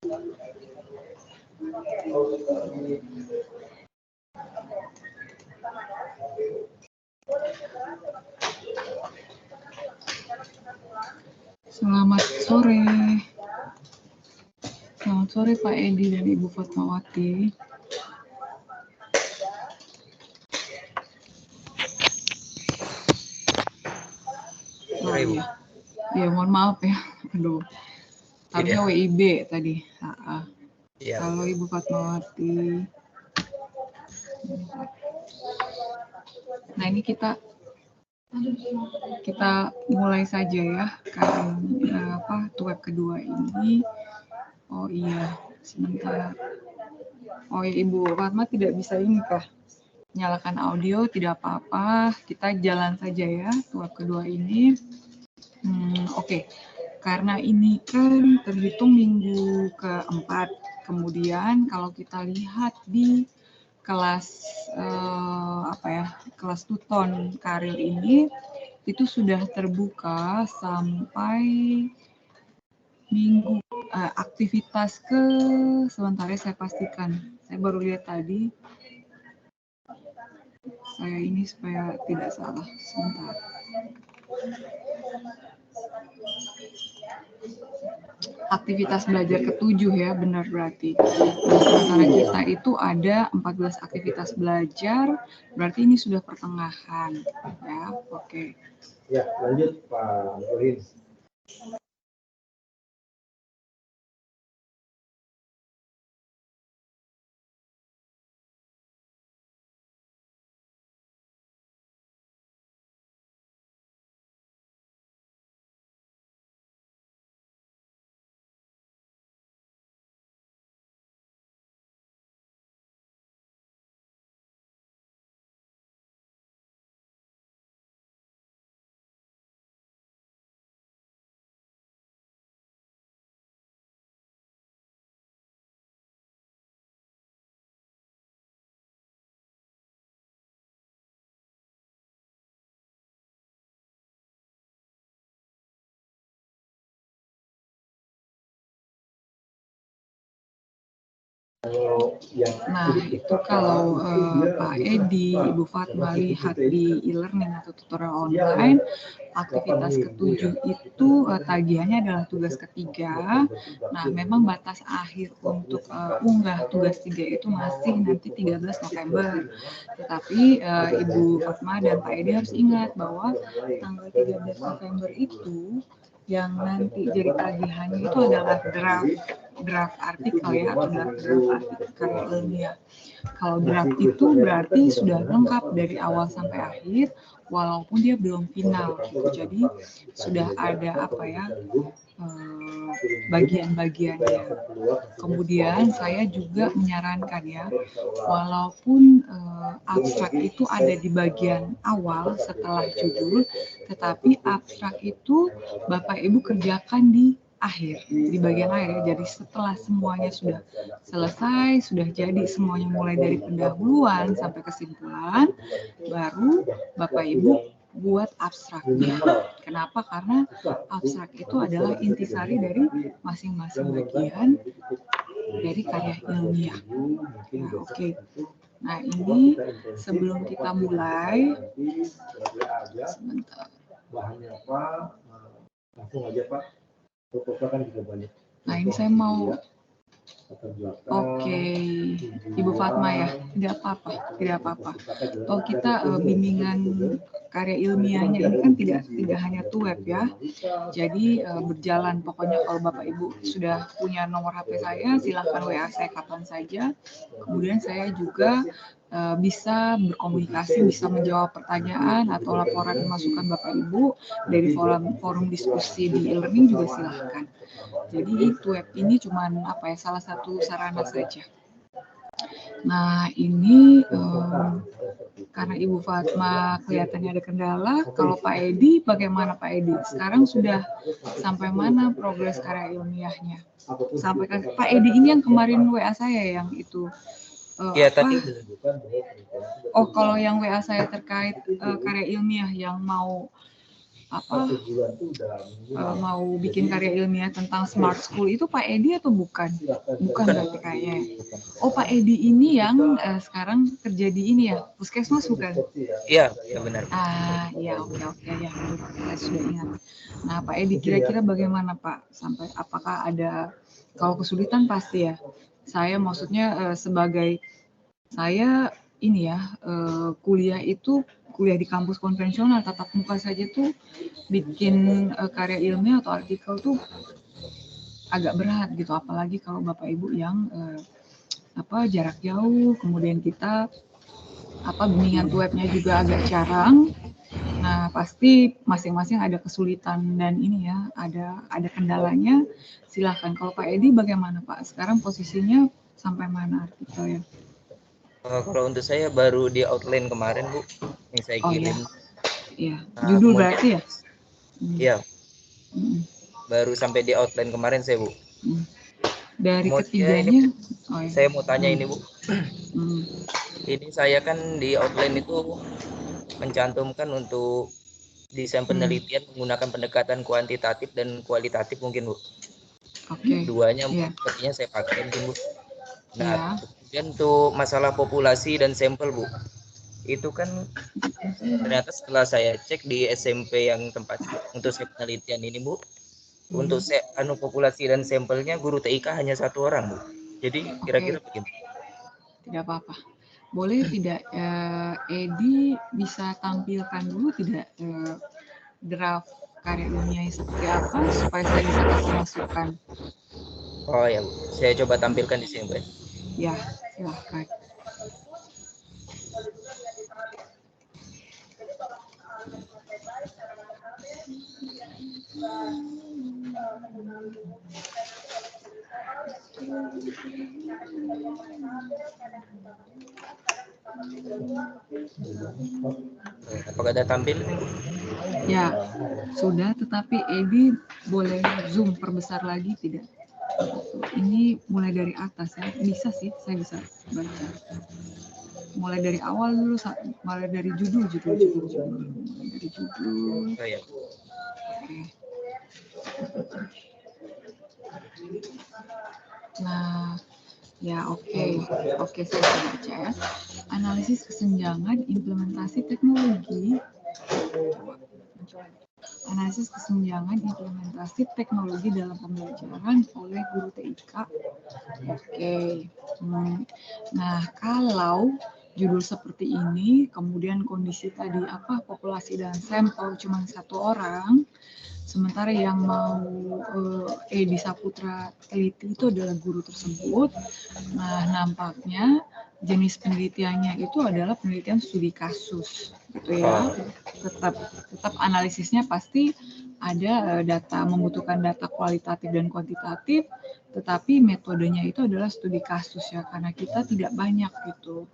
Selamat sore. Selamat sore Pak Edi dan Ibu Fatmawati. Oh, iya. Ya, mohon maaf ya. Aduh. Harusnya WIB tadi. Ya. Halo Ibu Fatmawati. Nah, ini kita mulai saja ya. Karena web kedua ini. Oh iya, sebentar. Oh ya, Ibu Fatma tidak bisa ini kah? Nyalakan audio, tidak apa-apa. Kita jalan saja ya, web kedua ini. Oke. Karena ini kan terhitung minggu keempat. Kemudian kalau kita lihat di kelas kelas tuton karir ini itu sudah terbuka sampai minggu aktivitas sebentar ya, saya pastikan. Saya baru lihat tadi. Saya ini supaya tidak salah. Sebentar. Aktivitas belajar ke-7 ya, benar berarti. Sementara kita itu ada 14 aktivitas belajar, berarti ini sudah pertengahan ya. Oke. Ya, lanjut Pak Nurin. Nah, itu kalau Pak Edi, Ibu Fatma lihat di e-learning atau tutorial online, aktivitas ke-7 itu tagihannya adalah tugas ketiga. Nah, memang batas akhir untuk unggah tugas 3 itu masih nanti 13 November. Tetapi Ibu Fatma dan Pak Edi harus ingat bahwa tanggal 13 November itu yang nanti jadi tagihannya itu adalah draft artikel ya, atau draft artikel karya ilmiah. Kalau draft itu berarti sudah lengkap dari awal sampai akhir, walaupun dia belum final. Jadi sudah ada bagian-bagiannya. Kemudian saya juga menyarankan ya, walaupun abstrak itu ada di bagian awal setelah judul, tetapi abstrak itu Bapak Ibu kerjakan di akhir, di bagian akhir ya. Jadi setelah semuanya sudah selesai, sudah jadi semuanya mulai dari pendahuluan sampai kesimpulan, baru Bapak Ibu buat abstraknya. Kenapa? Karena abstrak itu adalah intisari dari masing-masing bagian dari karya ilmiah. Ya, oke. Nah, ini sebelum kita mulai, sebentar. Bahannya apa? Langsung aja Pak. Foto kan juga banyak. Nah, ini saya mau. Oke, Ibu Fatma ya, tidak apa-apa. Kalau kita bimbingan karya ilmiahnya ini kan tidak hanya web ya, jadi berjalan. Pokoknya kalau Bapak Ibu sudah punya nomor HP saya, silahkan WA saya kapan saja. Kemudian saya juga bisa berkomunikasi, bisa menjawab pertanyaan atau laporan masukan Bapak Ibu dari forum diskusi di e-learning juga silahkan. Jadi web ini cuma salah satu sarana saja. Nah, ini karena Ibu Fatma kelihatannya ada kendala. Kalau Pak Edi, bagaimana Pak Edi? Sekarang sudah sampai mana progres karya ilmiahnya? Sampai Pak Edi ini yang kemarin WA saya yang itu. Tadi. Oh, kalau yang WA saya terkait karya ilmiah yang mau sebulan tuh udah mau bikin karya ilmiah tentang smart school itu Pak Edi atau bukan? Bukan berarti kayaknya. Oh, Pak Edi ini yang sekarang kerja di ini ya, Puskesmas bukan? Iya, ya benar. Iya, oke ya, saya sudah ingat. Nah, Pak Edi kira-kira bagaimana Pak? Sampai apakah ada, kalau kesulitan pasti ya. Saya maksudnya sebagai saya ini ya, kuliah di kampus konvensional tatap muka saja tuh bikin karya ilmiah atau artikel tuh agak berat gitu, apalagi kalau Bapak Ibu yang jarak jauh, kemudian kita bimbingan webnya juga agak jarang. Nah, pasti masing-masing ada kesulitan dan ini ya, ada kendalanya. Silahkan, kalau Pak Edi bagaimana Pak? Sekarang posisinya sampai mana artikelnya? Kalau untuk saya baru di outline kemarin Bu, yang saya kirim. Iya, judul berarti ya? Iya. Baru sampai di outline kemarin saya Bu. Dari ketiganya, saya mau tanya ini Bu. Ini saya kan di outline itu mencantumkan untuk desain penelitian menggunakan pendekatan kuantitatif dan kualitatif mungkin Bu. Duanya sepertinya saya pakai mungkin Bu. Nah, kemudian untuk masalah populasi dan sampel Bu, itu kan ternyata setelah saya cek di SMP yang tempat untuk penelitian ini Bu, untuk populasi dan sampelnya guru TIK hanya 1 orang Bu. Jadi kira-kira begini. Tidak apa-apa. Boleh tidak Edi bisa tampilkan dulu tidak draft karya ilmiahnya seperti apa supaya saya bisa kasih masukan. Oh ya Bu, saya coba tampilkan di sini Bu. Ya, silahkan. Apakah ada tampil? Ya, sudah, tetapi Edi boleh zoom perbesar lagi tidak? Ini mulai dari atas ya, bisa sih, saya bisa baca. Mulai dari awal dulu, mulai dari judul. Mulai dari judul. Oh, ya. Oke. Nah, ya oke, saya baca ya. Analisis kesenjangan implementasi teknologi. Analisis kesenjangan implementasi teknologi dalam pembelajaran oleh guru TIK. Oke. Nah, kalau judul seperti ini, kemudian kondisi tadi populasi dan sampel cuma 1 orang, sementara yang mau Edi Saputra teliti itu adalah guru tersebut. Nah, nampaknya jenis penelitiannya itu adalah penelitian studi kasus, gitu ya. Tetap analisisnya pasti ada membutuhkan data kualitatif dan kuantitatif, tetapi metodenya itu adalah studi kasus ya, karena kita tidak banyak gitu.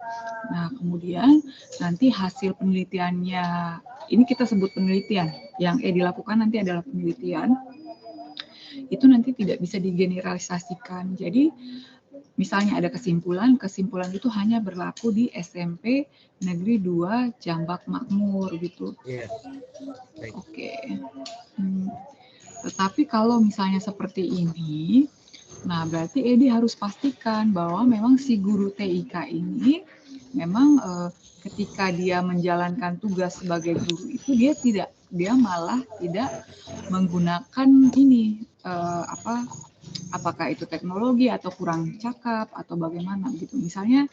Nah, kemudian nanti hasil penelitiannya, ini kita sebut penelitian, yang dilakukan nanti adalah penelitian, itu nanti tidak bisa digeneralisasikan. Jadi, misalnya ada kesimpulan itu hanya berlaku di SMP Negeri 2 Jambak Makmur gitu. Oke. Tetapi kalau misalnya seperti ini, nah berarti Edi harus pastikan bahwa memang si guru TIK ini memang ketika dia menjalankan tugas sebagai guru itu dia malah tidak menggunakan ini apakah itu teknologi atau kurang cakap atau bagaimana gitu. Misalnya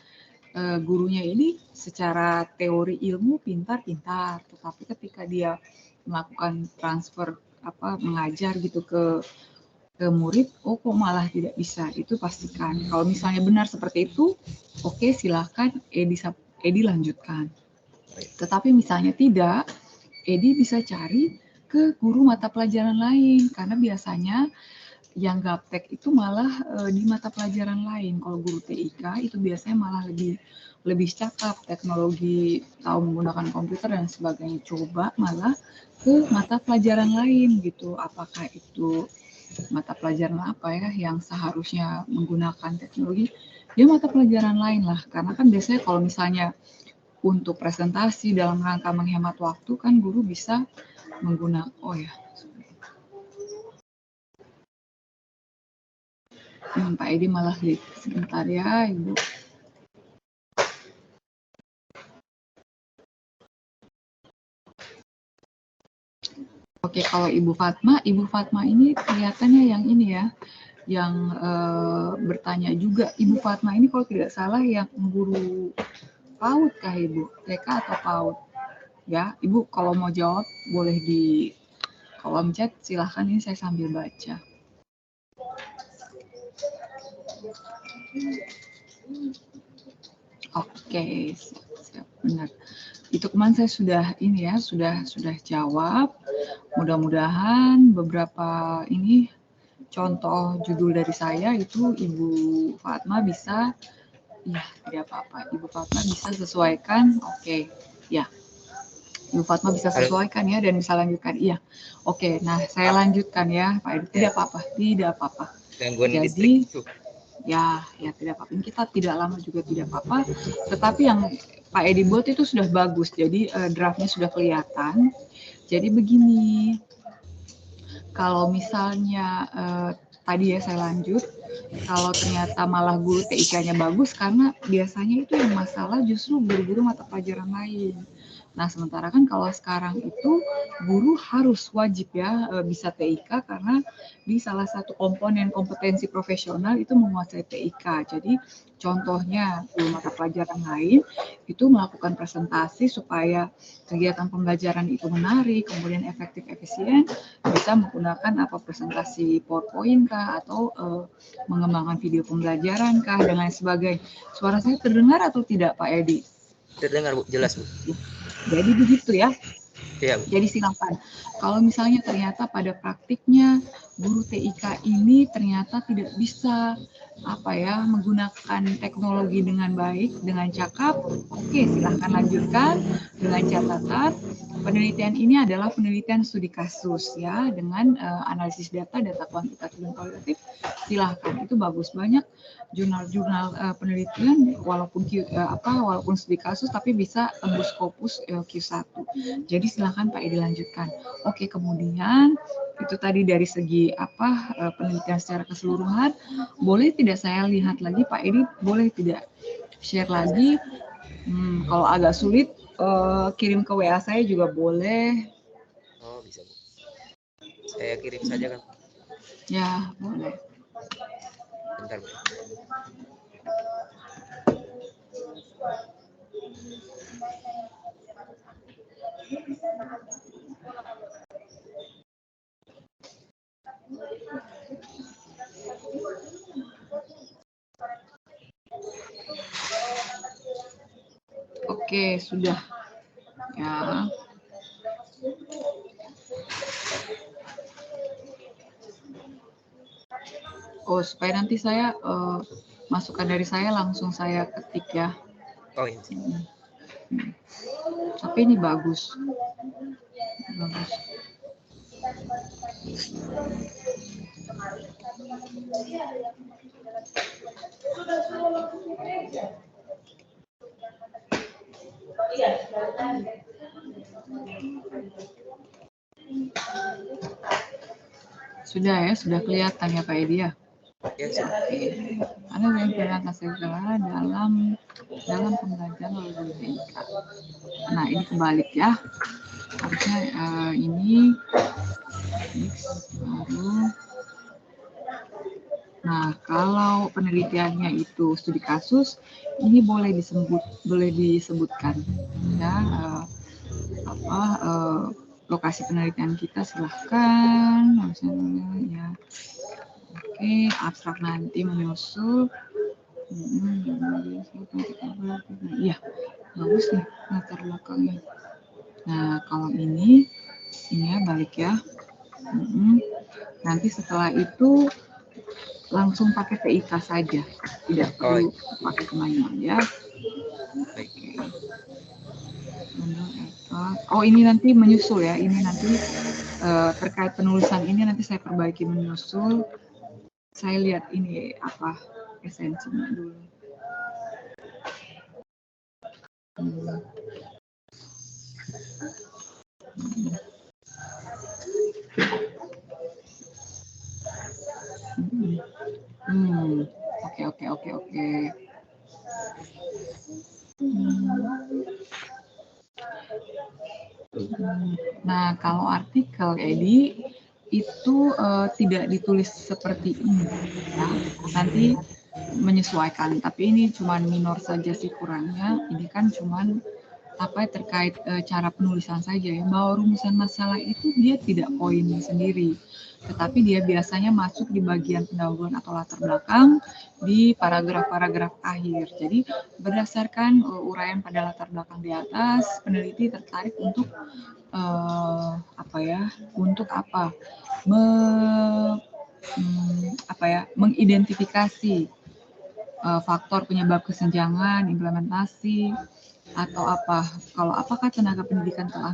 gurunya ini secara teori ilmu pintar-pintar, tetapi ketika dia melakukan transfer mengajar gitu ke murid, kok malah tidak bisa, itu pastikan. Kalau misalnya benar seperti itu, oke, silahkan Edi lanjutkan. Tetapi misalnya tidak, Edi bisa cari ke guru mata pelajaran lain, karena biasanya yang gaptek itu malah di mata pelajaran lain. Kalau guru TIK itu biasanya malah lebih cakap teknologi, tahu menggunakan komputer dan sebagainya. Coba malah ke mata pelajaran lain gitu. Apakah itu mata pelajaran apa ya yang seharusnya menggunakan teknologi? Dia mata pelajaran lain lah. Karena kan biasanya kalau misalnya untuk presentasi dalam rangka menghemat waktu kan guru bisa menggunakan, oh ya, Pak Edi malah sebentar ya Ibu. Oke, kalau Ibu Fatma ini kelihatannya yang ini ya, yang bertanya juga. Ibu Fatma ini kalau tidak salah yang guru PAUD kah Ibu? TK atau PAUD? Ya, Ibu kalau mau jawab boleh di kolom chat, silahkan, ini saya sambil baca. Oke, siap, benar. Itu kemarin saya sudah ini ya, sudah jawab. Mudah-mudahan beberapa ini contoh judul dari saya itu Ibu Fatma bisa, ya tidak apa-apa, Ibu Fatma bisa sesuaikan. Oke, ya, Ibu Fatma bisa sesuaikan ya dan bisa lanjutkan. Iya, oke. Nah, saya lanjutkan ya, Pak Edi. Tidak apa-apa, tidak apa-apa. Jadi, ya tidak apa-apa. Kita tidak lama juga tidak apa-apa. Tetapi yang Pak Edi buat itu sudah bagus. Jadi draftnya sudah kelihatan. Jadi begini, kalau misalnya tadi ya saya lanjut, kalau ternyata malah guru TIK-nya bagus, karena biasanya itu yang masalah justru guru-guru mata pelajaran lain. Nah, sementara kan kalau sekarang itu guru harus wajib ya bisa TIK, karena di salah satu komponen kompetensi profesional itu menguasai TIK. Jadi contohnya guru mata pelajaran lain itu melakukan presentasi supaya kegiatan pembelajaran itu menarik, kemudian efektif, efisien, bisa menggunakan apa presentasi PowerPoint kah, atau mengembangkan video pembelajaran kah, dan lain sebagainya. Suara saya terdengar atau tidak, Pak Edi? Terdengar, Bu. Jelas, Bu. Jadi begitu ya. Iya, Bu. Jadi silakan. Kalau misalnya ternyata pada praktiknya guru TIK ini ternyata tidak bisa menggunakan teknologi dengan baik, dengan cakap, oke, silahkan lanjutkan dengan catatan penelitian ini adalah penelitian studi kasus ya, dengan analisis data kuantitatif dan kualitatif. Silahkan, itu bagus, banyak jurnal-jurnal penelitian walaupun walaupun studi kasus tapi bisa tembus Scopus Q1. Jadi silahkan Pak Edi lanjutkan. Oke, kemudian itu tadi dari segi penelitian secara keseluruhan. Boleh tidak saya lihat lagi Pak Edi? Boleh tidak share lagi? Kalau agak sulit kirim ke WA saya juga boleh. Oh, bisa, Bu. Saya kirim saja kan? Ya, boleh. Bentar, Bu. Oke, sudah. Ya. Oh, supaya nanti saya masukan dari saya langsung saya ketik ya. Oh, iya. Tapi ini bagus. Bagus. Sudah ya, sudah kelihatan ya Pak Edi ya? Ya, sudah. Oke. Ada yang kelihatan segala dalam pembelajaran melalui TIK. Nah, ini kebalik ya. Harusnya ini baru. Nah, kalau penelitiannya itu studi kasus, ini boleh disebutkan ya lokasi penelitian kita, silahkan. Ya. Oke, abstrak nanti menyusul. Iya, bagus nih latar belakangnya. Nah, kalau ini ya balik ya. Nanti setelah itu langsung pakai TIK saja, tidak perlu pakai manual ya. Baik. Oh, ini nanti menyusul ya. Ini nanti terkait penulisan ini nanti saya perbaiki menyusul. Saya lihat ini apa esensinya dulu. Oke. Nah, kalau artikel Edi itu tidak ditulis seperti ini, ya. Nanti menyesuaikan, tapi ini cuma minor saja sih kurangnya. Ini kan cuman terkait cara penulisan saja ya, bahwa rumusan masalah itu dia tidak poin sendiri, tetapi dia biasanya masuk di bagian pendahuluan atau latar belakang di paragraf-paragraf akhir. Jadi berdasarkan uraian pada latar belakang di atas, peneliti tertarik untuk mengidentifikasi faktor penyebab kesenjangan, implementasi, atau apakah tenaga pendidikan telah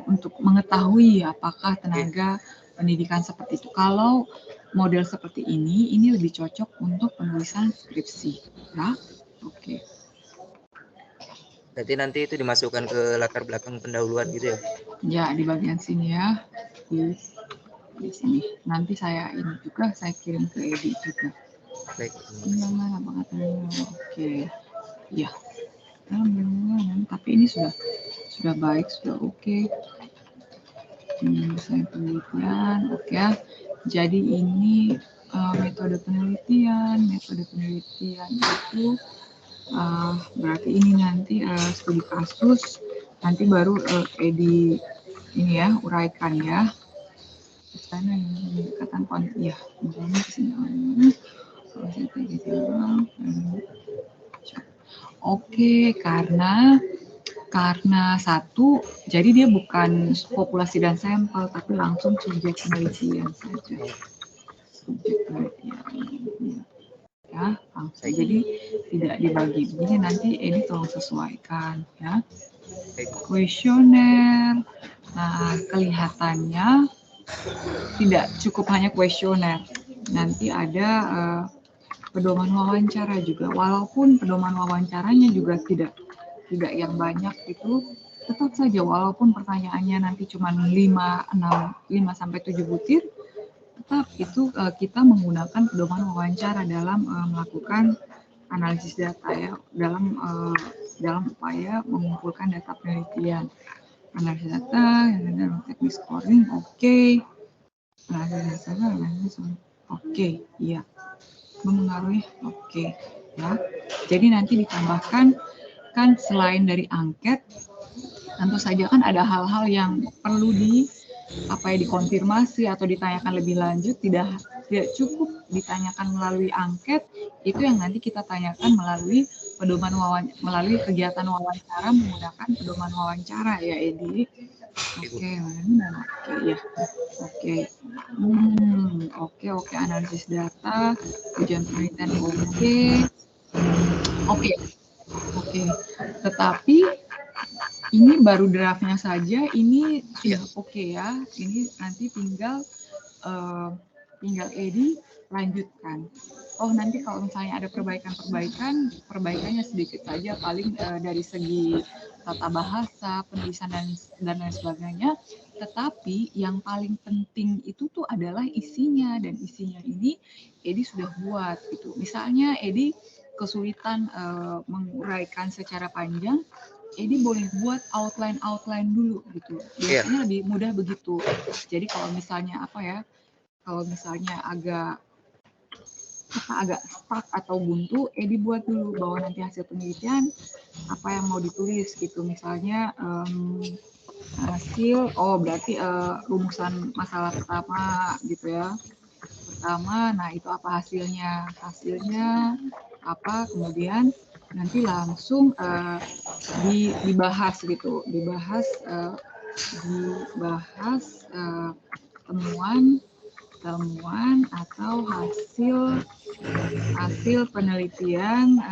untuk mengetahui apakah tenaga pendidikan seperti itu. Kalau model seperti ini lebih cocok untuk penulisan skripsi, ya. Oke. Berarti nanti itu dimasukkan ke latar belakang pendahuluan gitu ya? Ya, di bagian sini ya, di sini. Nanti saya kirim ke Edi juga. Baik. Oke. Ya. Tapi ini sudah baik, sudah oke. Saya penelitian, oke ya. Jadi ini metode penelitian itu berarti ini nanti studi kasus, nanti baru Edi ini ya uraikan ya. Karena ini pendekatan ya, misalnya kesini. Oke, karena satu, jadi dia bukan populasi dan sampel, tapi langsung subjek penelitian saja. Subjek penelitian. Ya, langsung. Jadi tidak dibagi. Jadi nanti Edi tolong sesuaikan ya. Kuesioner. Nah, kelihatannya tidak cukup hanya kuesioner. Nanti ada pedoman wawancara juga. Walaupun pedoman wawancaranya juga tidak yang banyak itu, tetap saja walaupun pertanyaannya nanti cuma 5 sampai 7 butir, tetap itu kita menggunakan pedoman wawancara dalam melakukan analisis data ya, dalam upaya mengumpulkan data penelitian. Analisis data, teknik scoring, oke. Analisis data, oke, iya. Memengaruhi, oke, ya. Jadi nanti ditambahkan kan selain dari angket, tentu saja kan ada hal-hal yang perlu dikonfirmasi atau ditanyakan lebih lanjut, tidak cukup ditanyakan melalui angket, itu yang nanti kita tanyakan melalui melalui kegiatan wawancara menggunakan pedoman wawancara ya Edi. Oke, ya. Oke, analisis data, ujian penelitian oke. Tetapi ini baru draftnya saja, ini sudah oke ya. Ini nanti tinggal Edi lanjutkan. Oh, nanti kalau misalnya ada perbaikannya sedikit saja, paling dari segi tata bahasa, penulisan dan lain sebagainya. Tetapi yang paling penting itu tuh adalah isinya, dan isinya ini Edi sudah buat gitu. Misalnya Edi kesulitan menguraikan secara panjang, Edi boleh buat outline dulu gitu. Biasanya lebih mudah begitu. Jadi kalau misalnya agak stuck atau buntu, Edi buat dulu bahwa nanti hasil penelitian apa yang mau ditulis gitu. Misalnya berarti rumusan masalah pertama gitu ya. Nah itu apa hasilnya apa, kemudian nanti langsung dibahas gitu, temuan atau hasil penelitian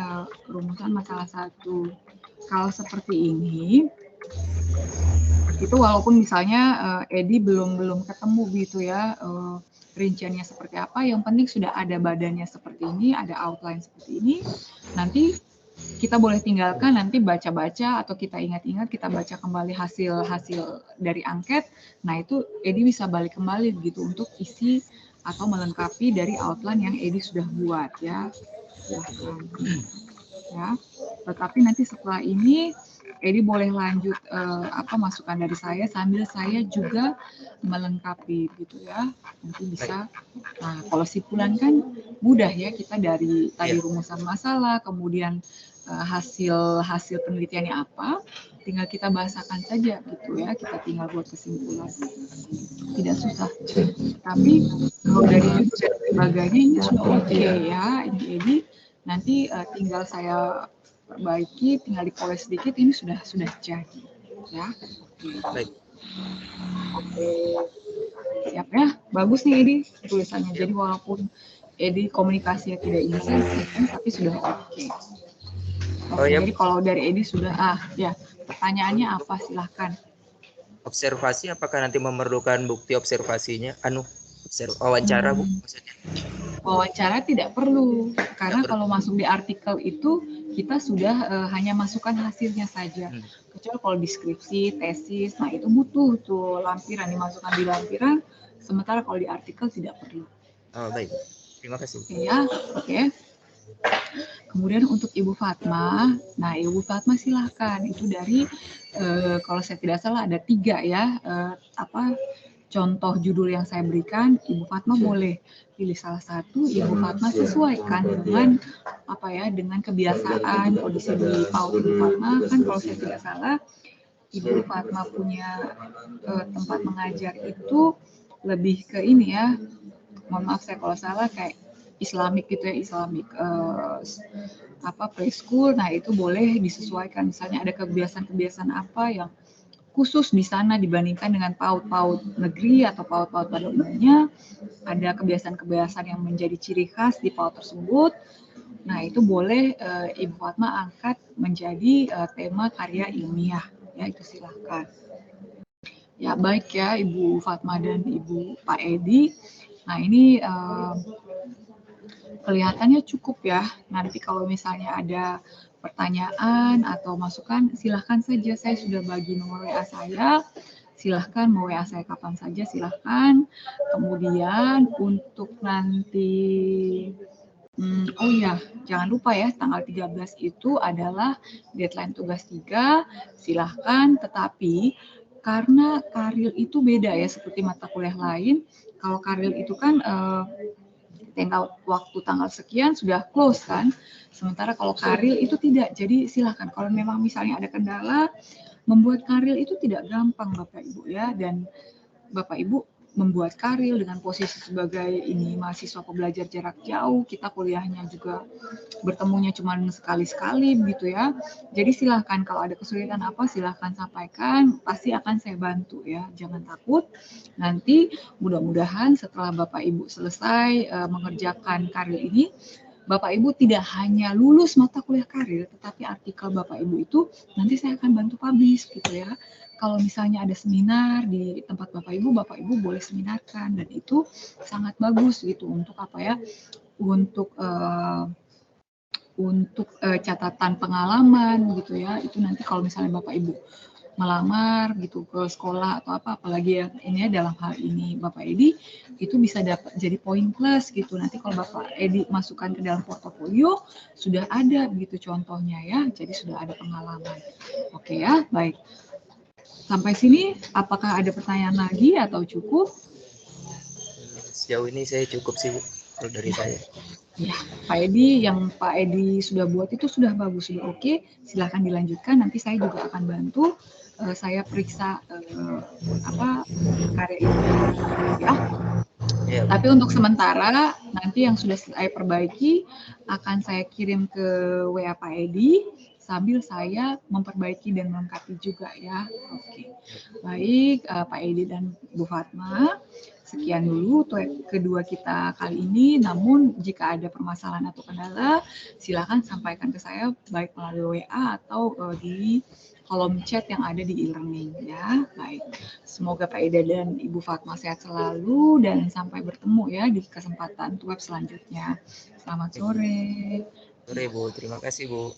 rumusan masalah 1. Kalau seperti ini, itu walaupun misalnya Edi belum ketemu gitu ya rinciannya seperti apa, yang penting sudah ada badannya seperti ini, ada outline seperti ini, nanti kita boleh tinggalkan, nanti baca-baca atau kita ingat-ingat, kita baca kembali hasil dari angket. Nah itu Edi bisa balik kembali gitu untuk isi atau melengkapi dari outline yang Edi sudah buat ya. Silahkan. Ya. Tetapi nanti setelah ini Edi boleh lanjut masukan dari saya sambil saya juga melengkapi gitu ya. Nanti bisa. Nah, kalau simpulan kan mudah ya, kita dari tadi rumusan masalah, kemudian hasil penelitiannya apa, tinggal kita bahasakan saja gitu ya. Kita tinggal buat kesimpulan. Tidak susah. Tapi kalau dari judul dan sebagainya ini sudah oke ya, ini Edi. Nanti tinggal saya perbaiki, tinggal dipoles sedikit, ini sudah jadi ya. Baik. Oke, siap ya, bagus nih Edi tulisannya. Jadi walaupun Edi komunikasinya tidak intensif tapi sudah oke. Jadi kalau dari Edi sudah ya, pertanyaannya apa, silahkan. Observasi, apakah nanti memerlukan bukti observasinya? Wawancara Bu maksudnya? Wawancara tidak perlu, karena kalau masuk di artikel itu kita sudah hanya masukkan hasilnya saja. Kecuali kalau deskripsi, tesis, nah itu butuh tuh lampiran, dimasukkan di lampiran, sementara kalau di artikel tidak perlu. Oh baik, terima kasih. Ya, oke. Kemudian untuk Ibu Fatma, nah Ibu Fatma silahkan, itu dari kalau saya tidak salah ada 3 ya, contoh judul yang saya berikan. Ibu Fatma boleh pilih salah satu, Ibu Fatma sesuaikan dengan dengan kebiasaan kondisi di PAUD Ibu Fatma. Kan kalau saya tidak salah, Ibu Fatma punya tempat mengajar itu lebih ke ini ya, mohon maaf saya kalau salah, kayak Islamik gitu ya, Islamik preschool. Nah itu boleh disesuaikan, misalnya ada kebiasaan-kebiasaan apa yang khusus di sana dibandingkan dengan PAUD negeri atau PAUD pada umumnya, ada kebiasaan-kebiasaan yang menjadi ciri khas di PAUD tersebut. Nah itu boleh Ibu Fatma angkat menjadi tema karya ilmiah ya, itu silahkan. Ya baik ya Ibu Fatma dan Ibu Pak Edi. Nah ini kelihatannya cukup ya. Nanti kalau misalnya ada pertanyaan atau masukan, silahkan saja. Saya sudah bagi nomor WA saya. Silahkan mau WA saya kapan saja, silahkan. Kemudian untuk nanti, oh ya, jangan lupa ya, tanggal 13 itu adalah deadline tugas 3. Silahkan, tetapi karena Karil itu beda ya, seperti mata kuliah lain. Kalau Karil itu kan tanggal sekian sudah close kan, sementara kalau Karil itu tidak. Jadi silahkan, kalau memang misalnya ada kendala, membuat Karil itu tidak gampang Bapak Ibu ya, dan Bapak Ibu membuat Karil dengan posisi sebagai ini mahasiswa pembelajar jarak jauh, kita kuliahnya juga bertemunya cuma sekali-sekali begitu ya. Jadi silahkan, kalau ada kesulitan apa silahkan sampaikan, pasti akan saya bantu ya, jangan takut. Nanti mudah-mudahan setelah Bapak Ibu selesai mengerjakan Karil ini, Bapak Ibu tidak hanya lulus mata kuliah Karil, tetapi artikel Bapak Ibu itu nanti saya akan bantu publish gitu ya. Kalau misalnya ada seminar di tempat Bapak Ibu boleh seminarkan, dan itu sangat bagus gitu untuk untuk catatan pengalaman gitu ya. Itu nanti kalau misalnya Bapak Ibu melamar gitu ke sekolah atau apalagi ya ini ya, dalam hal ini Bapak Edi itu bisa dapat jadi poin plus gitu. Nanti kalau Bapak Edi masukkan ke dalam portofolio sudah ada begitu contohnya ya, jadi sudah ada pengalaman. Oke ya, baik. Sampai sini apakah ada pertanyaan lagi atau cukup? Sejauh ini saya cukup sih Bu, kalau dari saya. Ya, Pak Edi, yang Pak Edi sudah buat itu sudah bagus, sudah oke. Silahkan dilanjutkan. Nanti saya juga akan bantu. Saya periksa karya itu ya. Tapi untuk sementara nanti yang sudah saya perbaiki akan saya kirim ke WA Pak Edi sambil saya memperbaiki dan melengkapi juga ya. Oke. Baik, Pak Edi dan Bu Fatma. Sekian dulu kedua kita kali ini. Namun jika ada permasalahan atau kendala, silakan sampaikan ke saya baik melalui WA atau di kolom chat yang ada di e-learning ya. Baik. Semoga Pak Eda dan Ibu Fatma sehat selalu dan sampai bertemu ya di kesempatan web selanjutnya. Selamat sore. Sore Bu, terima kasih Bu.